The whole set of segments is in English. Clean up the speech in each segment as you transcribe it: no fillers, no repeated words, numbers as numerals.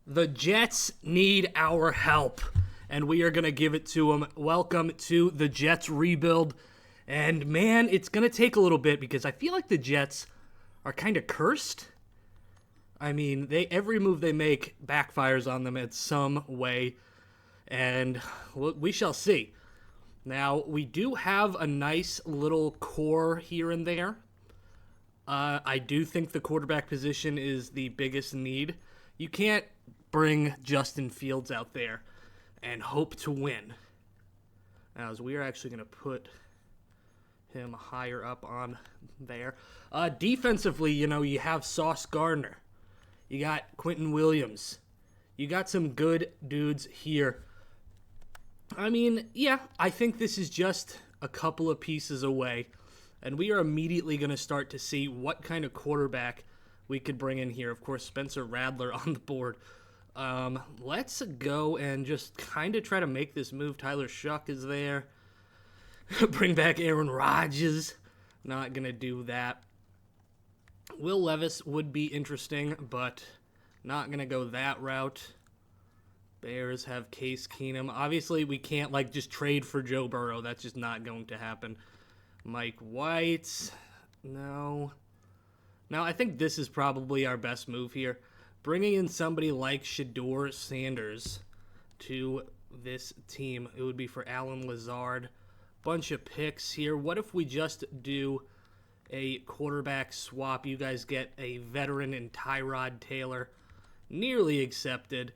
The Jets need our help, and we are going to give it to them. Welcome to the Jets rebuild. And man, it's going to take a little bit because I feel like the Jets are kind of cursed. I mean, every move they make backfires on them in some way, and we shall see. Now, we do have a nice little core here and there. I do think the quarterback position is the biggest need. You can't bring Justin Fields out there and hope to win. Now, as we are actually going to put him higher up on there. Defensively, you have Sauce Gardner. You got Quentin Williams. You got some good dudes here. I mean, yeah, I think this is just a couple of pieces away. And we are immediately going to start to see what kind of quarterback we could bring in here. Of course, Spencer Rattler on the board. Let's go and just kind of try to make this move. Tyler Shuck is there. Bring back Aaron Rodgers. Not going to do that. Will Levis would be interesting, but not going to go that route. Bears have Case Keenum. Obviously, we can't just trade for Joe Burrow. That's just not going to happen. Mike White. No. Now, I think this is probably our best move here. Bringing in somebody like Shedeur Sanders to this team. It would be for Alan Lazard. Bunch of picks here. What if we just do a quarterback swap? You guys get a veteran in Tyrod Taylor. Nearly accepted.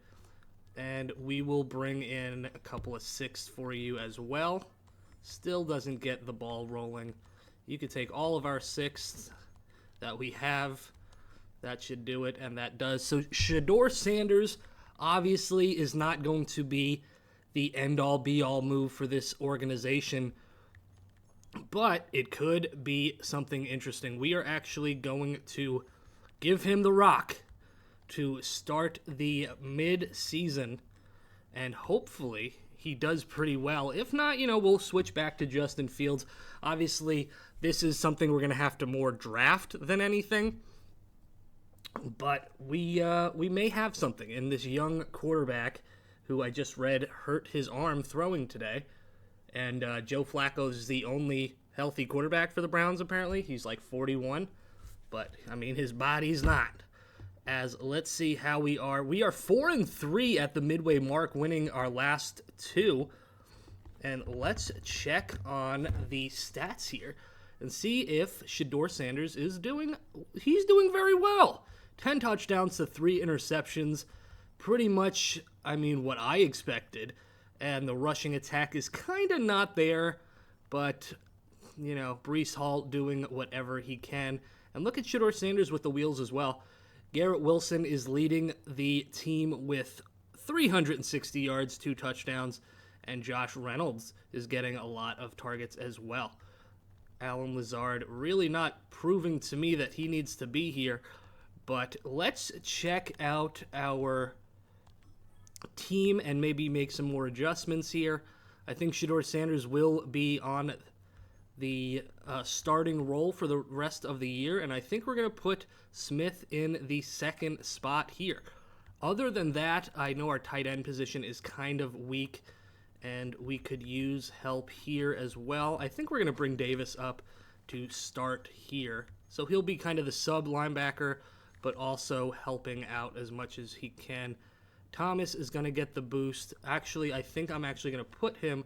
And we will bring in a couple of sixths for you as well. Still doesn't get the ball rolling. You could take all of our sixths that we have. That should do it, and that does. So Shedeur Sanders obviously is not going to be the end-all, be-all move for this organization, but it could be something interesting. We are actually going to give him the rock to start the mid-season, and hopefully he does pretty well. If not, we'll switch back to Justin Fields. Obviously, this is something we're going to have to more draft than anything. But we may have something in this young quarterback who I just read hurt his arm throwing today. And Joe Flacco is the only healthy quarterback for the Browns, apparently. He's 41. But, his body's not. Let's see how we are. We are 4-3 at the midway mark, winning our last two. And let's check on the stats here and see if Shedeur Sanders is doing very well. 10 touchdowns to 3 interceptions. Pretty much, what I expected. And the rushing attack is kind of not there. But, Breece Hall doing whatever he can. And look at Shedeur Sanders with the wheels as well. Garrett Wilson is leading the team with 360 yards, 2 touchdowns. And Josh Reynolds is getting a lot of targets as well. Alan Lazard really not proving to me that he needs to be here. But let's check out our team and maybe make some more adjustments here. I think Shedeur Sanders will be on the starting role for the rest of the year, and I think we're going to put Smith in the second spot here. Other than that, I know our tight end position is kind of weak, and we could use help here as well. I think we're going to bring Davis up to start here. So he'll be kind of the sub linebacker, but also helping out as much as he can. Thomas is going to get the boost. Actually, I think I'm actually going to put him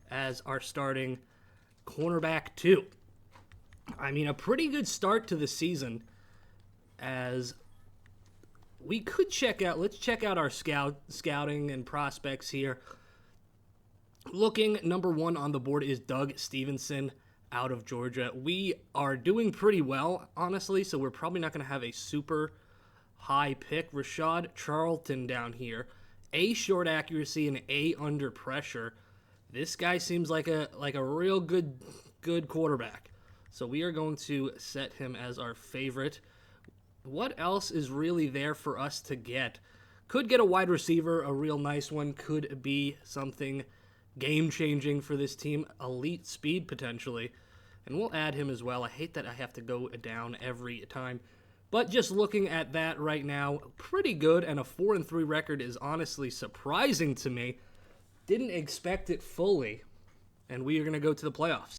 as our starting cornerback too. A pretty good start to the season, as we could let's check out our scouting and prospects here. Looking, number 1 on the board is Doug Stevenson out of Georgia. We are doing pretty well, honestly, so we're probably not going to have a super high pick. Rashad Charlton down here. A, short accuracy, and A, under pressure. This guy seems like a real good quarterback. So we are going to set him as our favorite. What else is really there for us to get? Could get a wide receiver, a real nice one. Could be something game-changing for this team. Elite speed, potentially. And we'll add him as well. I hate that I have to go down every time. But just looking at that right now, pretty good, and a 4-3 record is honestly surprising to me. Didn't expect it fully, and we are going to go to the playoffs.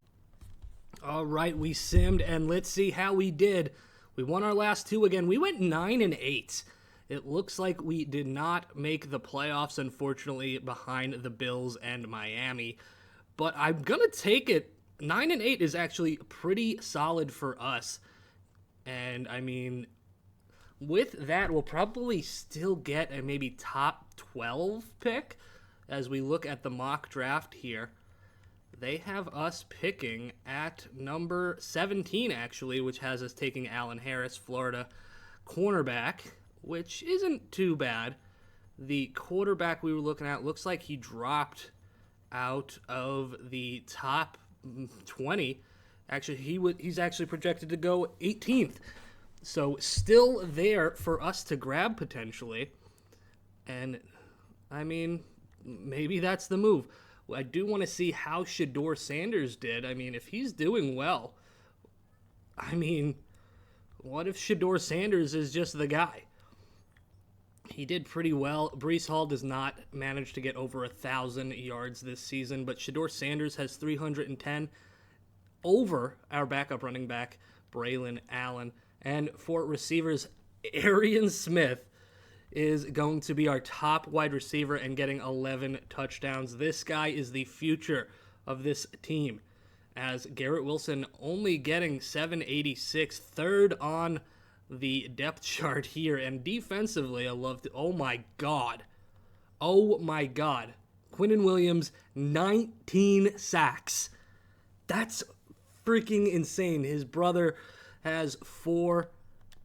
All right, we simmed, and let's see how we did. We won our last two again. We went 9-8. It looks like we did not make the playoffs, unfortunately, behind the Bills and Miami. But I'm going to take it. 9-8 is actually pretty solid for us. And, I mean, with that, we'll probably still get a maybe top 12 pick as we look at the mock draft here. They have us picking at number 17, actually, which has us taking Allen Harris, Florida cornerback, which isn't too bad. The quarterback we were looking at looks like he dropped out of the top 20. Actually, he's actually projected to go 18th. So still there for us to grab potentially. And, I mean, maybe that's the move. I do want to see how Shedeur Sanders did. I mean, if he's doing well, I mean, what if Shedeur Sanders is just the guy? He did pretty well. Breece Hall does not manage to get over 1,000 yards this season, but Shedeur Sanders has 310 over our backup running back, Braylon Allen. And for receivers, Arian Smith is going to be our top wide receiver and getting 11 touchdowns. This guy is the future of this team, as Garrett Wilson only getting 786, third on the depth chart here. And defensively, I loved it. Oh my God. Quinnen Williams, 19 sacks. That's freaking insane. His brother has 4.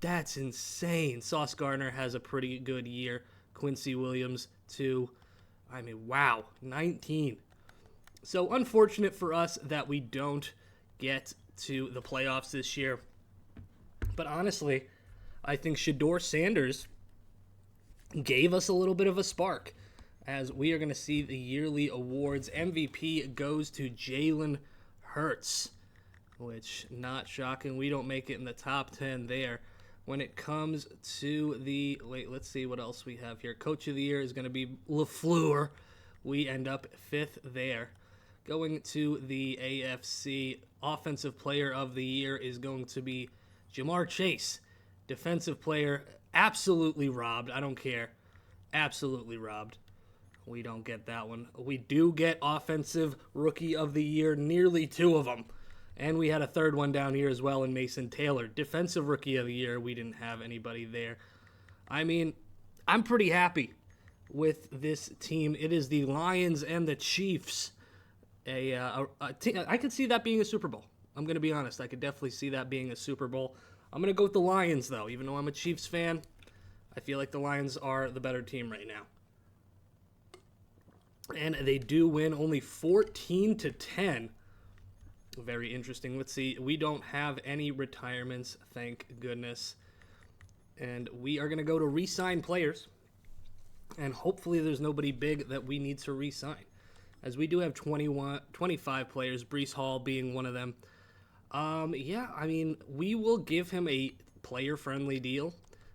That's insane. Sauce Gardner has a pretty good year. Quincy Williams, 2. I mean, wow, 19. So unfortunate for us that we don't get to the playoffs this year. But honestly, I think Shedeur Sanders gave us a little bit of a spark, as we are going to see the yearly awards. MVP goes to Jalen Hurts, which, not shocking, we don't make it in the top 10 there. When it comes to the, let's see what else we have here. Coach of the Year is going to be LaFleur. We end up 5th there. Going to the AFC, Offensive Player of the Year is going to be Jamar Chase. Defensive Player, absolutely robbed. I don't care. Absolutely robbed. We don't get that one. We do get Offensive Rookie of the Year, nearly 2 of them. And we had a third one down here as well in Mason Taylor. Defensive Rookie of the Year, we didn't have anybody there. I mean, I'm pretty happy with this team. It is the Lions and the Chiefs. I could see that being a Super Bowl. I'm going to be honest. I could definitely see that being a Super Bowl. I'm going to go with the Lions, though. Even though I'm a Chiefs fan, I feel like the Lions are the better team right now. And they do win only 14-10. Very interesting. Let's see. We don't have any retirements, thank goodness. And we are going to go to re-sign players. And hopefully there's nobody big that we need to re-sign, as we do have 25 players, Breece Hall being one of them. Yeah, I mean, we will give him a player-friendly deal,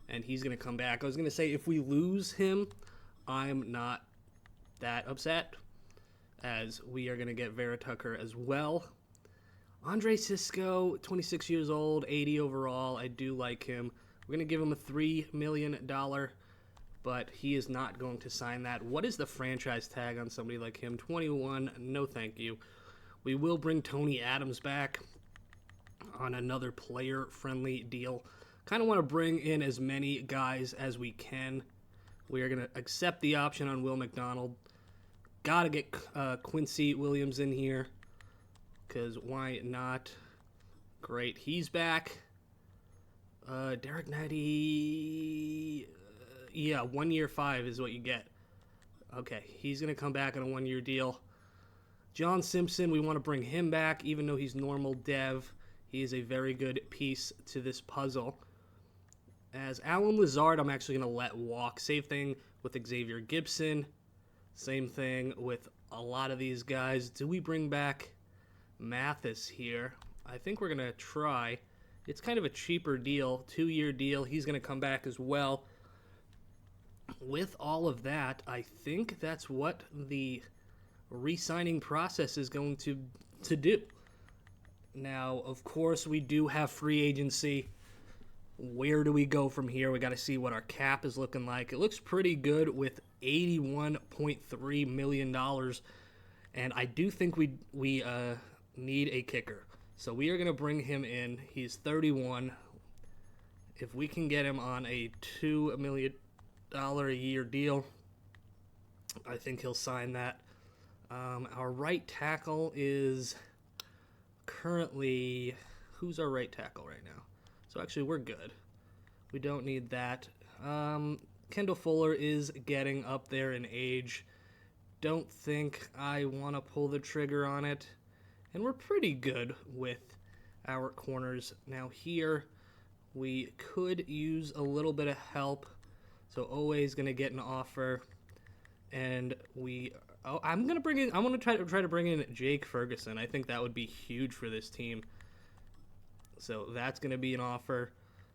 and he's going to come back. I was going to say, if we lose him, I'm not that upset, as we are going to get Vera Tucker as well. Andre Cisco, 26 years old, 80 overall. I do like him. We're going to give him a $3 million, but he is not going to sign that. What is the franchise tag on somebody like him? 21, no thank you. We will bring Tony Adams back on another player-friendly deal. Kind of want to bring in as many guys as we can. We are going to accept the option on Will McDonald. Got to get Quincy Williams in here, because why not? Great, he's back. Derek Natty, yeah, 1 year 5 is what you get. Okay, he's going to come back on a 1-year deal. John Simpson, we want to bring him back, even though he's normal dev. He is a very good piece to this puzzle. As Alan Lazard, I'm actually going to let walk. Same thing with Xavier Gibson. Same thing with a lot of these guys. Do we bring back Mathis here? I think we're going to try. it's kind of a cheaper deal, 2-year deal. He's going to come back as well. With all of that, I think that's what the re-signing process is going to do. Now, of course, we do have free agency. Where do we go from here? We got to see what our cap is looking like. It looks pretty good with $81.3 million, and I do think we need a kicker. So we are going to bring him in. He's 31. If we can get him on a $2 million a year deal, I think he'll sign that. Our right tackle is currently, who's our right tackle right now? So actually we're good. We don't need that. Kendall Fuller is getting up there in age. Don't think I want to pull the trigger on it. And we're pretty good with our corners. Now here, we could use a little bit of help. So Owe's going to get an offer. And I'm going to bring in, I want to try to bring in Jake Ferguson. I think that would be huge for this team. So that's going to be an offer.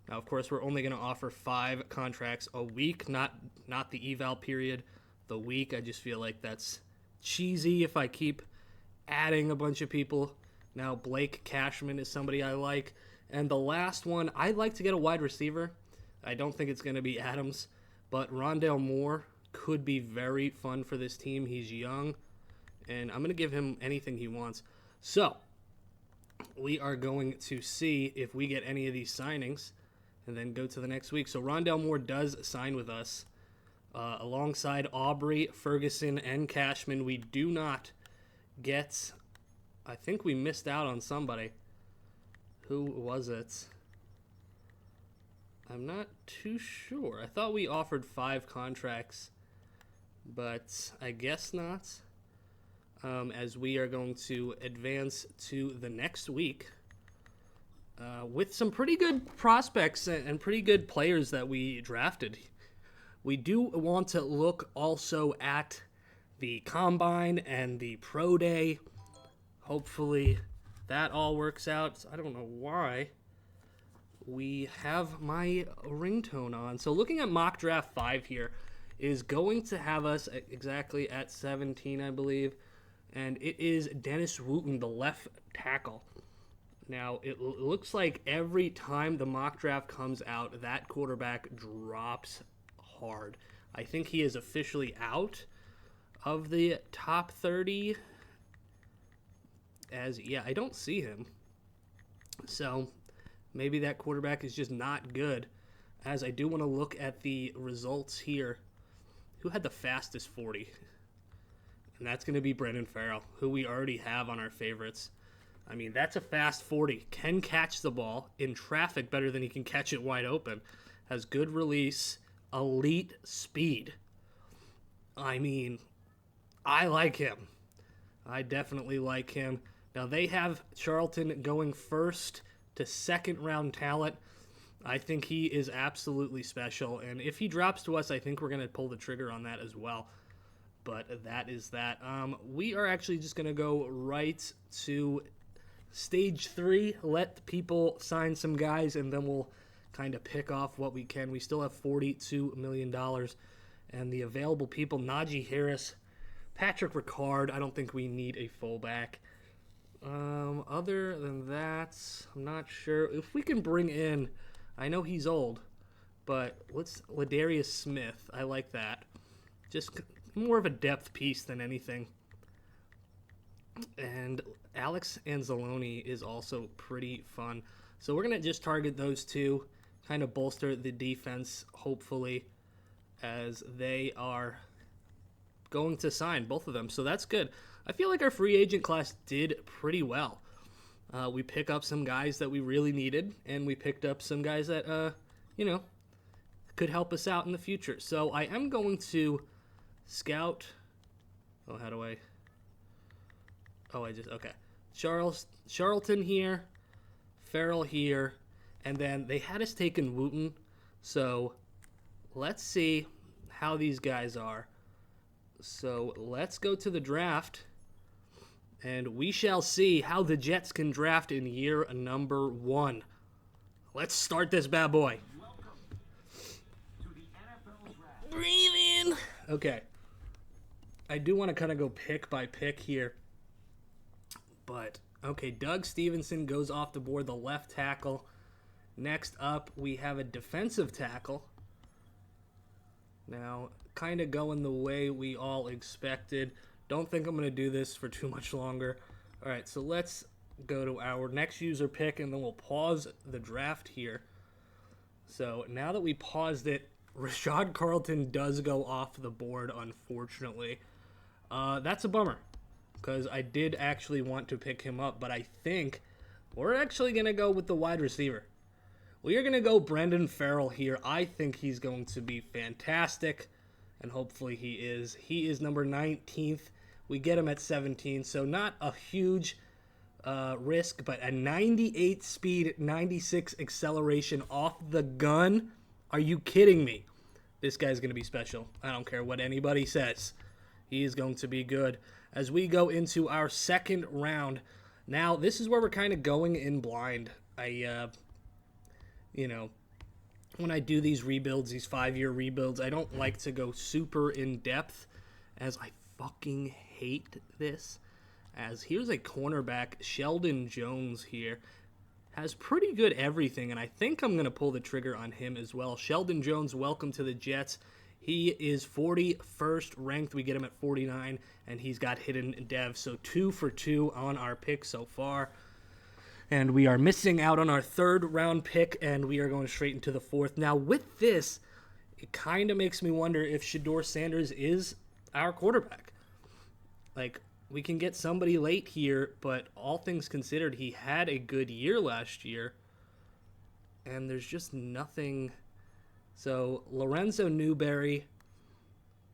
Now, of course, we're only going to offer 5 contracts a week, not the eval period, the week. I just feel like that's cheesy if I keep adding a bunch of people. Now, Blake Cashman is somebody I like. And the last one, I'd like to get a wide receiver. I don't think it's going to be Adams, but Rondale Moore could be very fun for this team. He's young, and I'm going to give him anything he wants. So we are going to see if we get any of these signings and then go to the next week. So Rondale Moore does sign with us alongside Aubrey, Ferguson, and Cashman. We do not get, I think we missed out on somebody. Who was it? I'm not too sure. I thought we offered 5 contracts, but I guess not. As we are going to advance to the next week with some pretty good prospects and pretty good players that we drafted. We do want to look also at the Combine and the Pro Day. Hopefully that all works out. I don't know why we have my ringtone on. So looking at Mock Draft 5 here is going to have us exactly at 17, I believe. And it is Dennis Wooten, the left tackle. Now, it looks like every time the mock draft comes out, that quarterback drops hard. I think he is officially out of the top 30. I don't see him. So, maybe that quarterback is just not good. As I do want to look at the results here. Who had the fastest 40? And that's going to be Brendan Farrell, who we already have on our favorites. I mean, that's a fast 40. Can catch the ball in traffic better than he can catch it wide open. Has good release, elite speed. I mean, I like him. I definitely like him. Now, they have Charlton going first to second round talent. I think he is absolutely special. And if he drops to us, I think we're going to pull the trigger on that as well. But that is that. We are actually just going to go right to stage 3. Let people sign some guys, and then we'll kind of pick off what we can. We still have $42 million. And the available people, Najee Harris, Patrick Ricard. I don't think we need a fullback. Other than that, I'm not sure. If we can bring in, I know he's old, but let's Ladarius Smith. I like that. Just more of a depth piece than anything. And Alex Anzalone is also pretty fun. So we're going to just target those two, kind of bolster the defense, hopefully, as they are going to sign, both of them. So that's good. I feel like our free agent class did pretty well. We pick up some guys that we really needed, and we picked up some guys that, could help us out in the future. So I am going to scout. Okay. Charlton here, Farrell here, and then they had us taking Wooten. So let's see how these guys are. So let's go to the draft, and we shall see how the Jets can draft in year number 1. Let's start this bad boy. Breathe in. Okay. I do want to kind of go pick by pick here. But, okay, Doug Stevenson goes off the board, the left tackle. Next up, we have a defensive tackle. Now, kind of going the way we all expected. Don't think I'm going to do this for too much longer. All right, so let's go to our next user pick, and then we'll pause the draft here. So now that we paused it, Rashad Carlton does go off the board, unfortunately. That's a bummer, because I did actually want to pick him up, but I think we're actually going to go with the wide receiver. We are going to go Brendan Farrell here. I think he's going to be fantastic, and hopefully he is. He is number 19th. We get him at 17, so not a huge risk, but a 98 speed, 96 acceleration off the gun. Are you kidding me? This guy's going to be special. I don't care what anybody says. He is going to be good. As we go into our second round, now this is where we're kind of going in blind. When I do these rebuilds, these 5-year rebuilds, I don't like to go super in depth, as I fucking hate this. As here's a cornerback, Sheldon Jones here. Has pretty good everything, and I think I'm going to pull the trigger on him as well. Sheldon Jones, welcome to the Jets. He is 41st ranked. We get him at 49, and he's got hidden dev. So 2 for 2 on our pick so far. And we are missing out on our third round pick, and we are going straight into the fourth. Now, with this, it kind of makes me wonder if Shedeur Sanders is our quarterback. Like, we can get somebody late here, but all things considered, he had a good year last year, and there's just nothing. So, Lorenzo Newberry,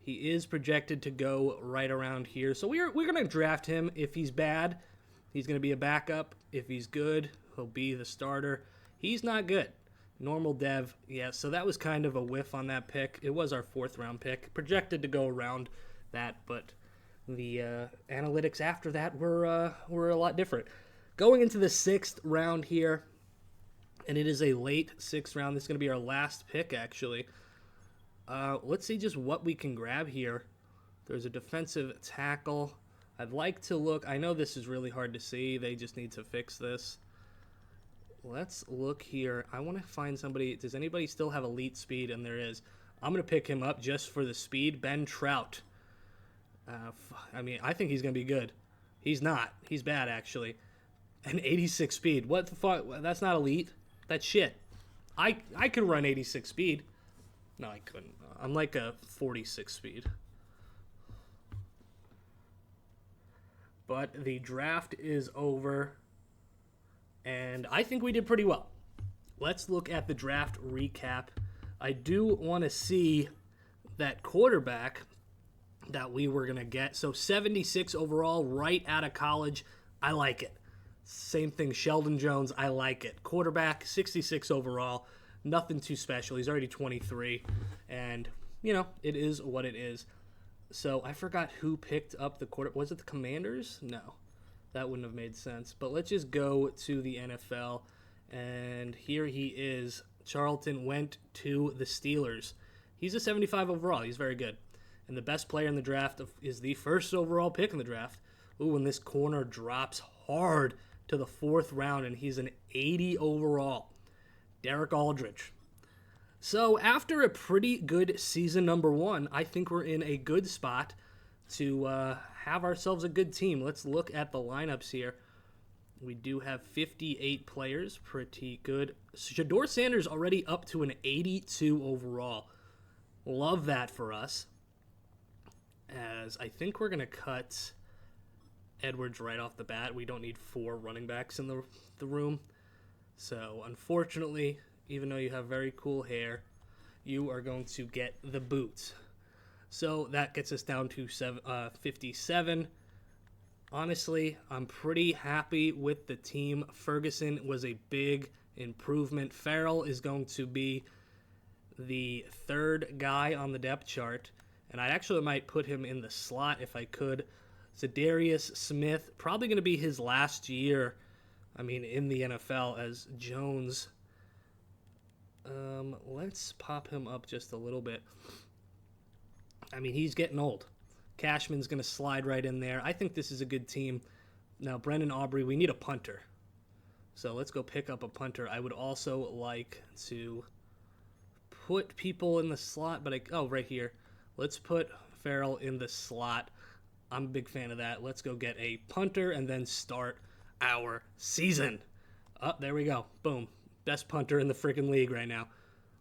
he is projected to go right around here. So, we're going to draft him. If he's bad, he's going to be a backup. If he's good, he'll be the starter. He's not good. Normal dev, yeah, so that was kind of a whiff on that pick. It was our 4th round pick. Projected to go around that, but the analytics after that were a lot different. Going into the 6th round here, and it is a late 6th round. This is going to be our last pick, actually. Let's see just what we can grab here. There's a defensive tackle. I'd like to look. I know this is really hard to see. They just need to fix this. Let's look here. I want to find somebody. Does anybody still have elite speed? And there is. I'm going to pick him up just for the speed. Ben Trout. I think he's going to be good. He's not. He's bad, actually. An 86 speed. What the fuck? That's not elite. That's shit. I could run 86 speed. No, I couldn't. I'm like a 46 speed. But the draft is over, and I think we did pretty well. Let's look at the draft recap. I do want to see that quarterback that we were going to get. So 76 overall, right out of college. I like it. Same thing, Sheldon Jones. I like it. Quarterback, 66 overall. Nothing too special. He's already 23, and, it is what it is. So I forgot who picked up the quarterback. Was it the Commanders? No, that wouldn't have made sense. But let's just go to the NFL. And here he is. Charlton went to the Steelers. He's a 75 overall. He's very good. And the best player in the draft is the 1st overall pick in the draft. Ooh, and this corner drops hard to the 4th round, and he's an 80 overall. Derek Aldridge. So after a pretty good season number 1, I think we're in a good spot to have ourselves a good team. Let's look at the lineups here. We do have 58 players, pretty good. Shedeur Sanders already up to an 82 overall. Love that for us. As I think we're going to cut Edwards right off the bat. We don't need 4 running backs in the room. So unfortunately, even though you have very cool hair, you are going to get the boot. So that gets us down to 57. Honestly, I'm pretty happy with the team. Ferguson was a big improvement. Farrell is going to be the 3rd guy on the depth chart, and I actually might put him in the slot if I could. Zadarius Smith, probably going to be his last year, in the NFL, as Jones Let's pop him up just a little bit. I mean, he's getting old. Cashman's going to slide right in there. I think this is a good team. Now, Brendan Aubrey, we need a punter. So let's go pick up a punter. I would also like to put people in the slot, but right here. Let's put Farrell in the slot. I'm a big fan of that. Let's go get a punter and then start our season. Oh, there we go. Boom. Best punter in the freaking league right now.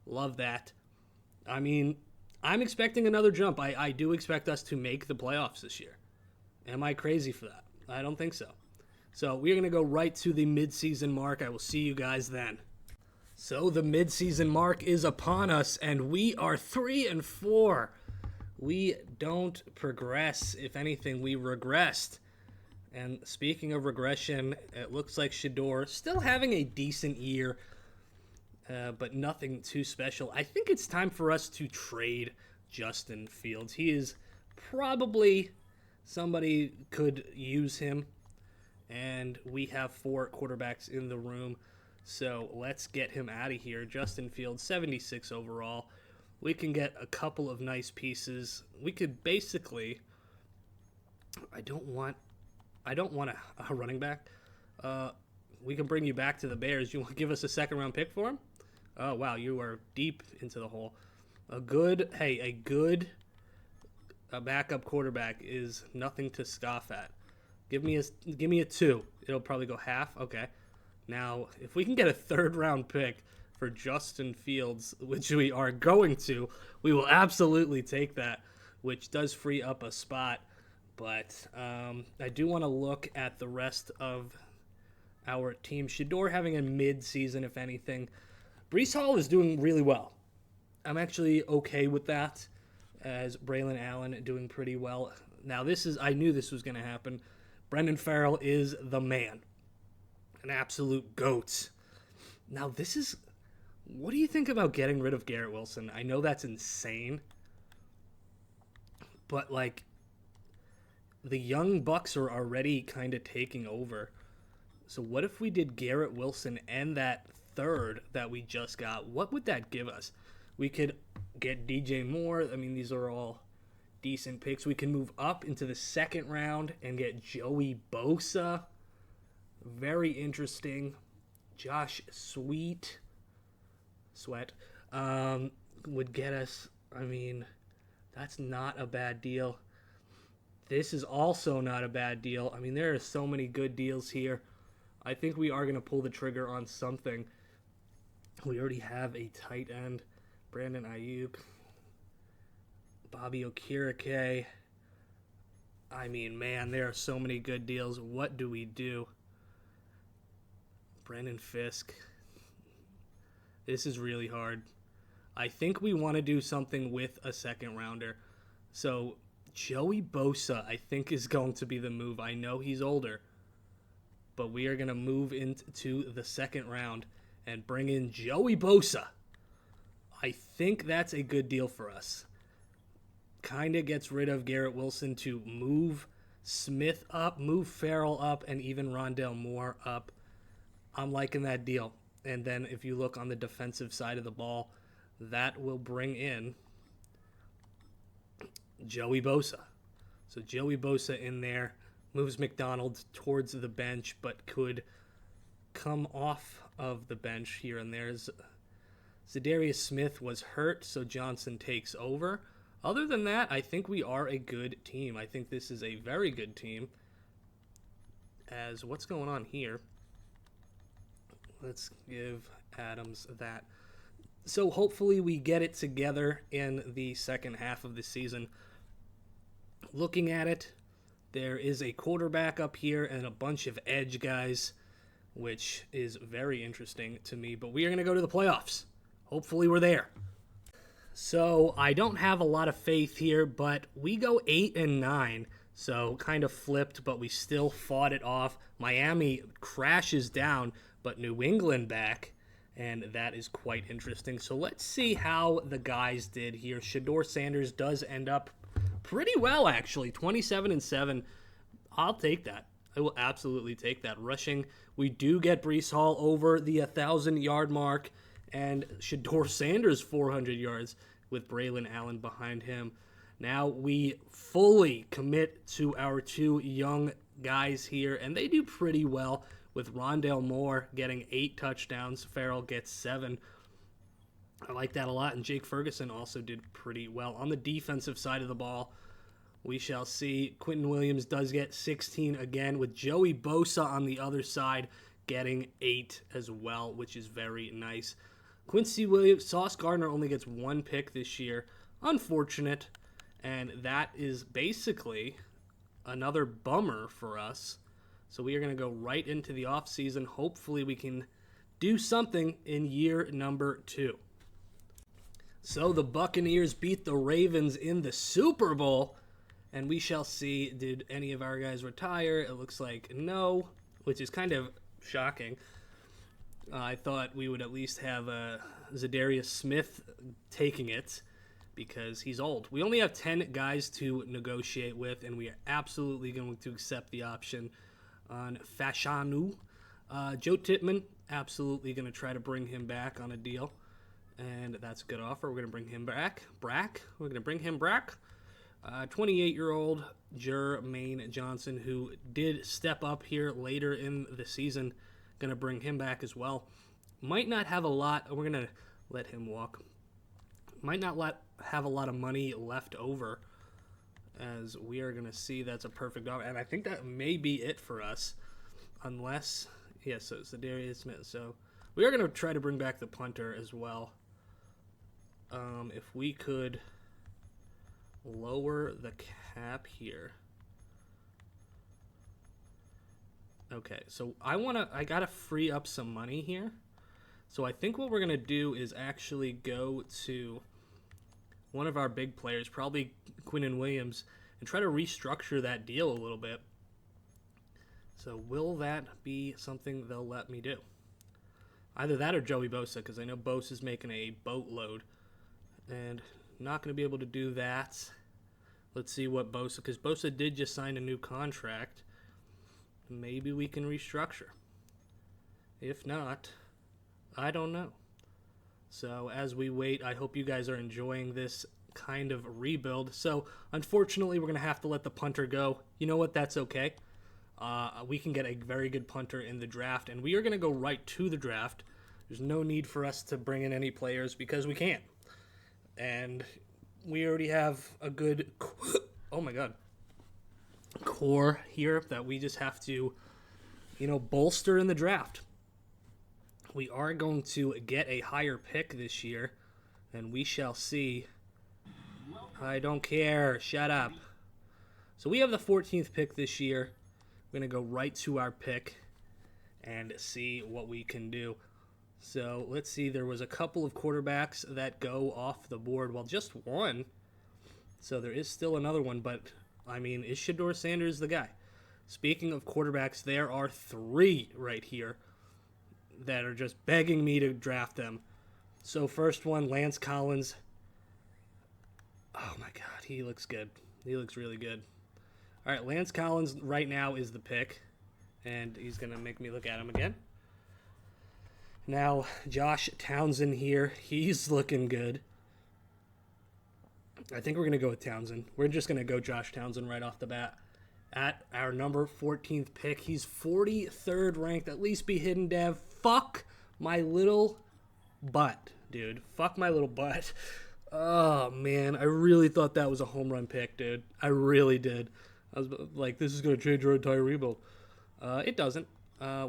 Love that. I mean, I'm expecting another jump. I do expect us to make the playoffs this year. Am I crazy for that? I don't think so. So we're going to go right to the midseason mark. I will see you guys then. So the midseason mark is upon us, and we are 3-4. We don't progress. If anything, we regressed. And speaking of regression, it looks like Shedeur still having a decent year, but nothing too special. I think it's time for us to trade Justin Fields. He is probably somebody could use him, and we have 4 quarterbacks in the room. So let's get him out of here. Justin Fields, 76 overall. We can get a couple of nice pieces. We could basically... I don't want a running back. We can bring you back to the Bears. You want to give us a second-round pick for him? Oh, wow, you are deep into the hole. A good backup quarterback is nothing to scoff at. Give me a 2. It'll probably go half. Okay. Now, if we can get a third-round pick for Justin Fields, which we are going to, we will absolutely take that, which does free up a spot. But I do want to look at the rest of our team. Shedeur having a mid-season, if anything. Breece Hall is doing really well. I'm actually okay with that, as Braylon Allen doing pretty well. Now, I knew this was going to happen. Brendan Farrell is the man. An absolute goat. Now, what do you think about getting rid of Garrett Wilson? I know that's insane. But, the young Bucks are already kind of taking over. So what if we did Garrett Wilson and that third that we just got? What would that give us? We could get DJ Moore. I mean, these are all decent picks. We can move up into the second round and get Joey Bosa. Very interesting. Josh Sweat would get us. I mean, that's not a bad deal. This is also not a bad deal. I mean, there are so many good deals here. I think we are going to pull the trigger on something. We already have a tight end. Brandon Ayuk. Bobby Okereke. I mean, man, there are so many good deals. What do we do? Brandon Fisk. This is really hard. I think we want to do something with a second rounder. So Joey Bosa, I think, is going to be the move. I know he's older, but we are going to move into the second round and bring in Joey Bosa. I think that's a good deal for us. Kind of gets rid of Garrett Wilson to move Smith up, move Farrell up, and even Rondale Moore up. I'm liking that deal. And then if you look on the defensive side of the ball, that will bring in Joey Bosa. So Joey Bosa in there, moves McDonald towards the bench, but could come off of the bench here and there. Zadarius Smith was hurt, so Johnson takes over. Other than that, I think we are a good team. I think this is a very good team. As what's going on here? Let's give Adams that. So hopefully we get it together in the second half of the season. Looking at it, there is a quarterback up here and a bunch of edge guys, which is very interesting to me. But we are going to go to the playoffs. Hopefully we're there. So I don't have a lot of faith here, but we go 8-9. So kind of flipped, but we still fought it off. Miami crashes down, but New England back, and that is quite interesting. So let's see how the guys did here. Shedeur Sanders does end up pretty well, actually. 27-7. I'll take that. I will absolutely take that. Rushing, we do get Breece Hall over the 1,000-yard mark, And Shador Sanders, 400 yards with Braylon Allen behind him. Now we fully commit to our 2 young guys here, and they do pretty well with Rondale Moore getting 8 touchdowns. Farrell gets 7. I like that a lot, and Jake Ferguson also did pretty well. On the defensive side of the ball, we shall see. Quentin Williams does get 16 again, with Joey Bosa on the other side getting 8 as well, which is very nice. Quincy Williams, Sauce Gardner only gets 1 pick this year. Unfortunate. And that is basically another bummer for us. So we are going to go right into the offseason. Hopefully we can do something in year number 2. So the Buccaneers beat the Ravens in the Super Bowl. And we shall see, did any of our guys retire? It looks like no, which is kind of shocking. I thought we would at least have Zadarius Smith taking it because he's old. We only have 10 guys to negotiate with, and we are absolutely going to accept the option on Fashanu. Joe Tippmann, absolutely going to try to bring him back on a deal, and that's a good offer. We're going to bring him back. We're going to bring him back. 28-year-old Jermaine Johnson, who did step up here later in the season. Going to bring him back as well. Might not have a lot. We're going to let him walk. Might not have a lot of money left over, as we are going to see that's a perfect offer. And I think that may be it for us, unless, so it's Zadarius Smith. So we are going to try to bring back the punter as well. If we could lower the cap here. Okay, so I gotta free up some money here. So I think what we're gonna do is actually go to one of our big players, probably Quinnen Williams, and try to restructure that deal a little bit. So will that be something they'll let me do? Either that or Joey Bosa, because I know Bosa's making a boatload, and not gonna be able to do that. Let's see what Bosa, because Bosa did just sign a new contract. Maybe we can restructure. If not, I don't know. So as we wait, I hope you guys are enjoying this kind of rebuild. So unfortunately, we're going to have to let the punter go. You know what? That's okay. We can get a very good punter in the draft, and we are going to go right to the draft. There's no need for us to bring in any players because we can't. And we already have a good... Oh, my God. Core here that we just have to, bolster in the draft. We are going to get a higher pick this year, and we shall see. I don't care. Shut up. So we have the 14th pick this year. We're going to go right to our pick and see what we can do. So let's see. There was a couple of quarterbacks that go off the board. Well, just one. So there is still another one, but... is Shador Sanders the guy? Speaking of quarterbacks, there are 3 right here that are just begging me to draft them. So first one, Lance Collins. Oh my God, he looks good. He looks really good. All right, Lance Collins right now is the pick, and he's going to make me look at him again. Now, Josh Townsend here. He's looking good. I think we're going to go with Townsend. We're just going to go Josh Townsend right off the bat. At our number 14th pick, he's 43rd ranked. At least be hidden, Dev. Fuck my little butt, dude. Fuck my little butt. Oh, man. I really thought that was a home run pick, dude. I really did. I was like, this is going to change our entire rebuild. It doesn't.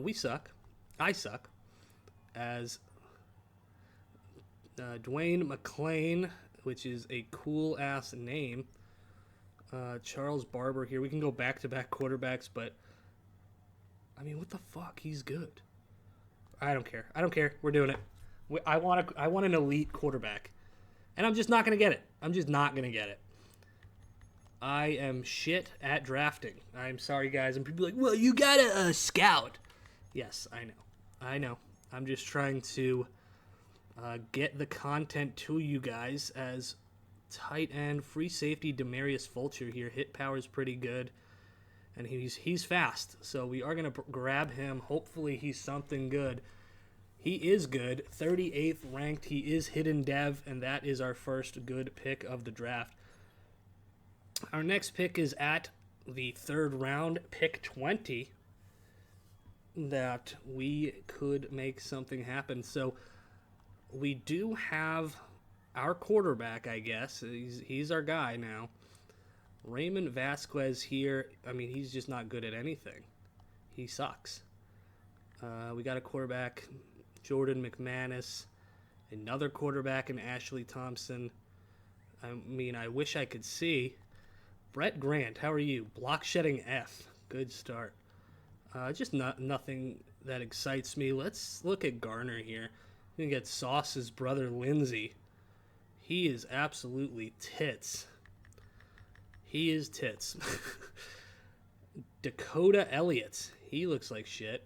We suck. I suck. As Dwayne McClain, which is a cool-ass name. Charles Barber here. We can go back-to-back quarterbacks, but, what the fuck? He's good. I don't care. We're doing it. I want an elite quarterback, and I'm just not going to get it. I am shit at drafting. I'm sorry, guys. And people are like, well, you got a scout. Yes, I know. I'm just trying to get the content to you guys. As tight end, free safety, Demarius Fulcher here. Hit power is pretty good, and he's fast. So we are going to grab him. Hopefully he's something good. He is good. 38th ranked. He is hidden dev, and that is our first good pick of the draft. Our next pick is at the third round, pick 20, that we could make something happen. So we do have our quarterback, I guess. He's our guy now. Raymond Vasquez here. I mean, he's just not good at anything. He sucks. We got a quarterback, Jordan McManus, another quarterback in Ashley Thompson. I mean, I wish I could see. Brett Grant, how are you? Block shedding F. Good start. Just nothing that excites me. Let's look at Garner here. We're going to get Sauce's brother, Lindsey. He is absolutely tits. He is tits. Dakota Elliott. He looks like shit.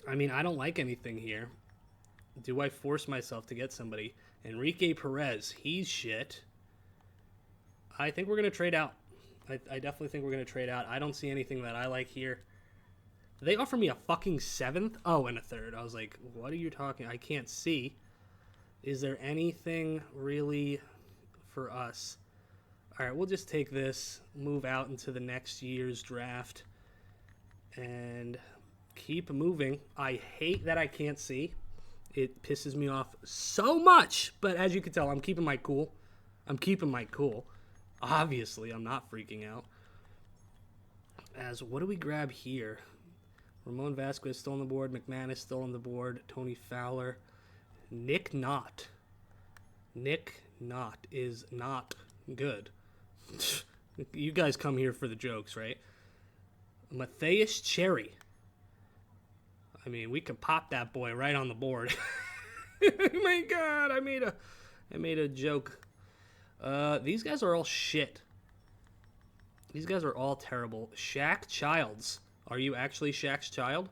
I mean, I don't like anything here. Do I force myself to get somebody? Enrique Perez. He's shit. I think we're going to trade out. I definitely think we're going to trade out. I don't see anything that I like here. They offer me a fucking 7th? Oh, and a 3rd. I was like, what are you talking? I can't see. Is there anything really for us? All right, we'll just take this, move out into the next year's draft, and keep moving. I hate that I can't see. It pisses me off so much. But as you can tell, I'm keeping my cool. Obviously, I'm not freaking out. As what do we grab here? Ramon Vasquez still on the board. McManus still on the board. Tony Fowler. Nick Knott. Nick Knott is not good. You guys come here for the jokes, right? Matthias Cherry. I mean, we could pop that boy right on the board. Oh my God, I made a joke. These guys are all shit. These guys are all terrible. Shaq Childs. Are you actually Shaq's child?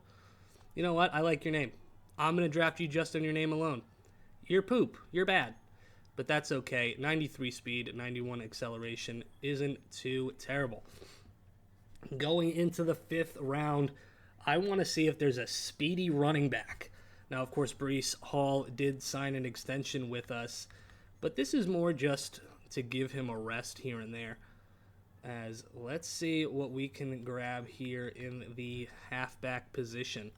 You know what? I like your name. I'm going to draft you just on your name alone. You're poop. You're bad. But that's okay. 93 speed, 91 acceleration isn't too terrible. Going into the 5th round, I want to see if there's a speedy running back. Now, of course, Breece Hall did sign an extension with us, but this is more just to give him a rest here and there. As let's see what we can grab here in the halfback position.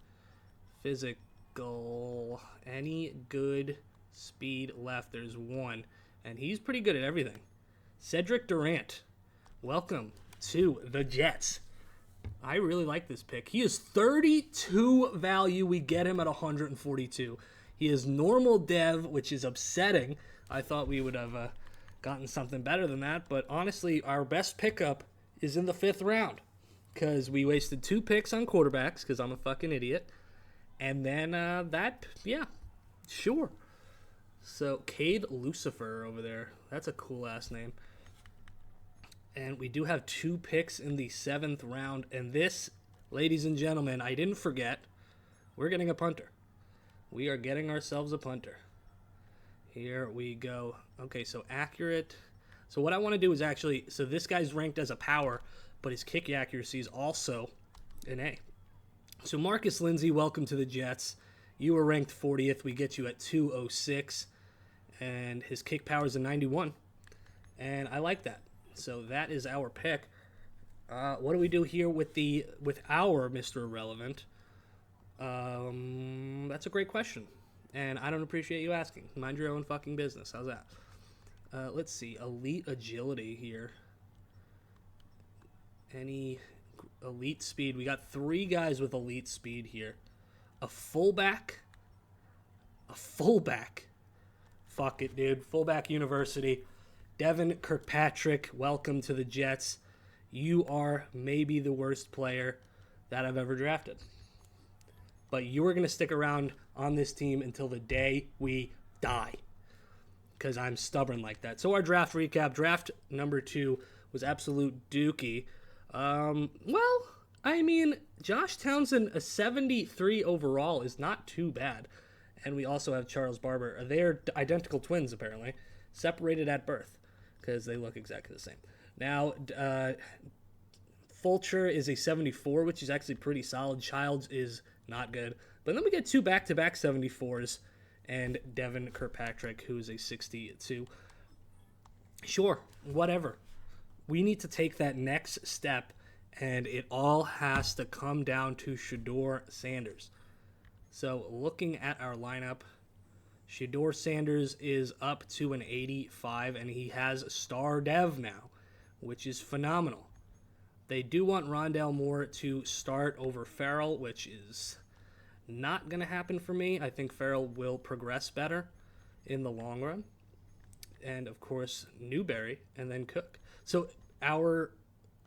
Physical. Any good speed left? There's one, and he's pretty good at everything. Cedric Durant. Welcome to the Jets. I really like this pick. He is 32 value. We get him at 142. He is normal dev, which is upsetting. I thought we would have gotten something better than that, but honestly, our best pickup is in the 5th round because we wasted 2 picks on quarterbacks because I'm a fucking idiot. And then sure. So Cade Lucifer over there. That's a cool-ass name. And we do have 2 picks in the 7th round. And this, ladies and gentlemen, I didn't forget, we're getting a punter. We are getting ourselves a punter. Here we go. Okay, so accurate. So what I want to do is actually, so this guy's ranked as a power, but his kick accuracy is also an A. So Marcus Lindsay, welcome to the Jets. You were ranked 40th. We get you at 206. And his kick power is a 91. And I like that. So that is our pick. What do we do here with our Mr. Irrelevant? That's a great question. And I don't appreciate you asking. Mind your own fucking business. How's that? Let's see. Elite agility here. Any elite speed? We got 3 guys with elite speed here. A fullback. Fuck it, dude. Fullback University. Devin Kirkpatrick, welcome to the Jets. You are maybe the worst player that I've ever drafted. But you are going to stick around on this team until the day we die. Because I'm stubborn like that. So our draft recap. Draft number 2 was absolute dookie. Well, I mean, Josh Townsend, a 73 overall is not too bad. And we also have Charles Barber. They're identical twins, apparently. Separated at birth. Because they look exactly the same. Now, Fulcher is a 74, which is actually pretty solid. Childs is not good. But then we get 2 back-to-back 74s and Devin Kirkpatrick, who is a 62. Sure, whatever. We need to take that next step, and it all has to come down to Shedeur Sanders. So looking at our lineup, Shedeur Sanders is up to an 85, and he has star dev now, which is phenomenal. They do want Rondale Moore to start over Farrell, which is not going to happen for me. I think Farrell will progress better in the long run. And, of course, Newberry and then Cook. So our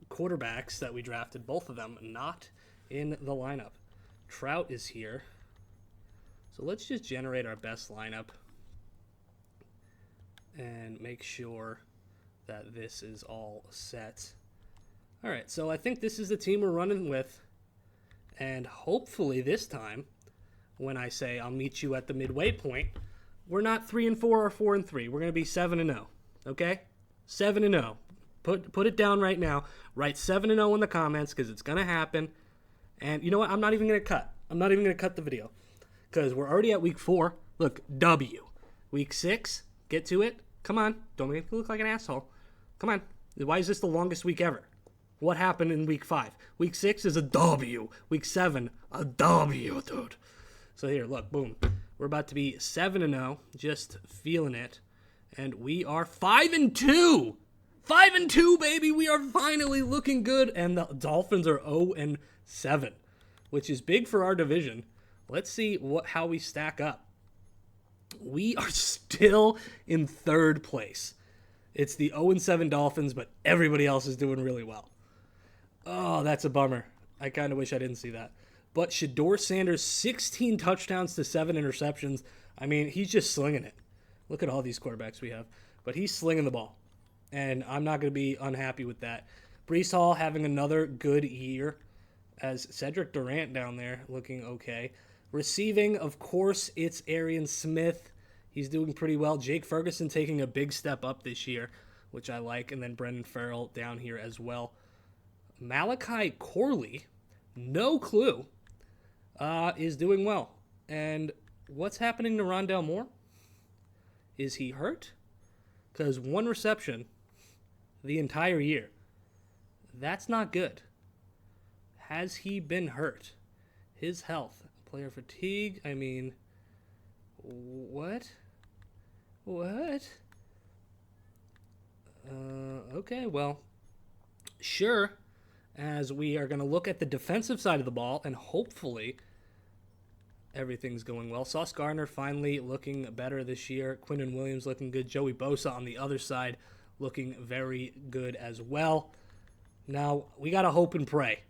quarterbacks that we drafted, both of them, not in the lineup. Trout is here. So let's just generate our best lineup and make sure that this is all set. All right, so I think this is the team we're running with. And hopefully this time, when I say I'll meet you at the midway point, we're not 3-4 or 4-3. We're going to be 7-0, okay? 7-0. Put it down right now. Write 7-0 in the comments because it's going to happen. And you know what? I'm not even going to cut. I'm not even going to cut the video because we're already at week 4. Look, W. Week 6, get to it. Come on. Don't make me look like an asshole. Come on. Why is this the longest week ever? What happened in week 5? Week 6 is a W. Week 7, a W, dude. So here, look, boom. We're about to be 7-0, just feeling it. And we are 5-2. 5-2, baby. We are finally looking good. And the Dolphins are 0-7, which is big for our division. Let's see how we stack up. We are still in 3rd place. It's the 0-7 Dolphins, but everybody else is doing really well. Oh, that's a bummer. I kind of wish I didn't see that. But Shedeur Sanders, 16 touchdowns to 7 interceptions. I mean, he's just slinging it. Look at all these quarterbacks we have. But he's slinging the ball. And I'm not going to be unhappy with that. Breece Hall having another good year. As Cedric Durant down there looking okay. Receiving, of course, it's Arian Smith. He's doing pretty well. Jake Ferguson taking a big step up this year, which I like. And then Brendan Farrell down here as well. Malachi Corley, no clue, is doing well. And what's happening to Rondale Moore? Is he hurt? Because 1 reception the entire year. That's not good. Has he been hurt? His health, player fatigue, I mean, what? Okay, well, sure. As we are going to look at the defensive side of the ball, and hopefully everything's going well. Sauce Gardner finally looking better this year. Quinnen Williams looking good. Joey Bosa on the other side looking very good as well. Now, we got to hope and pray.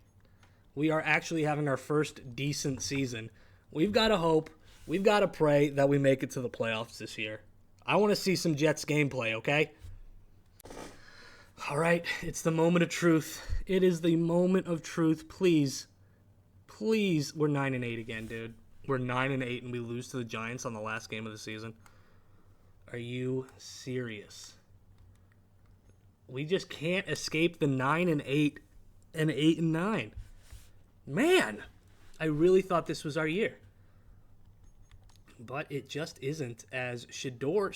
We are actually having our first decent season. We've got to hope. We've got to pray that we make it to the playoffs this year. I want to see some Jets gameplay, okay? All right, it's the moment of truth. It is the moment of truth. Please, we're 9-8 again, dude. We're 9-8 and we lose to the Giants on the last game of the season. Are you serious? We just can't escape the 9-8 and 8-9. Man, I really thought this was our year. But it just isn't, as Shedeur